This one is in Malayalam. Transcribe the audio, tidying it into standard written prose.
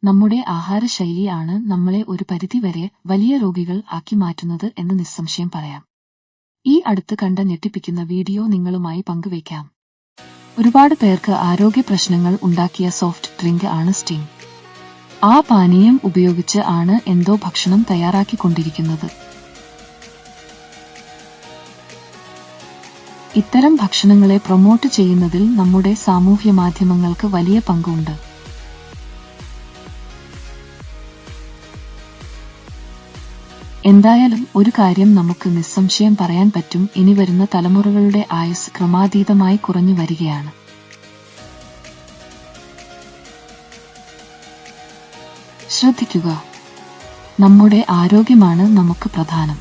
നമ്മുടെ ആഹാരശൈലിയാണ് നമ്മളെ ഒരു പരിധിവരെ വലിയ രോഗികൾ ആക്കി മാറ്റുന്നത് എന്ന് നിസ്സംശയം പറയാം. ഈ അടുത്ത് കണ്ട ഞെട്ടിപ്പിക്കുന്ന വീഡിയോ നിങ്ങളുമായി പങ്കുവയ്ക്കാം. ഒരുപാട് പേർക്ക് ആരോഗ്യ പ്രശ്നങ്ങൾ ഉണ്ടാക്കിയ സോഫ്റ്റ് ഡ്രിങ്ക് ആണ് സ്റ്റിംഗ്. ആ പാനീയം ഉപയോഗിച്ച് ആണ് എന്തോ ഭക്ഷണം തയ്യാറാക്കിക്കൊണ്ടിരിക്കുന്നത്. ഇത്തരം ഭക്ഷണങ്ങളെ പ്രൊമോട്ട് ചെയ്യുന്നതിൽ നമ്മുടെ സാമൂഹ്യ മാധ്യമങ്ങൾക്ക് വലിയ പങ്കുണ്ട്. എന്തായാലും ഒരു കാര്യം നമുക്ക് നിസ്സംശയം പറയാൻ പറ്റും, ഇനി വരുന്ന തലമുറകളുടെ ആയുസ് ക്രമാതീതമായി കുറഞ്ഞു വരികയാണ്. ശ്രദ്ധിക്കുക, നമ്മുടെ ആരോഗ്യമാണ് നമുക്ക് പ്രധാനം.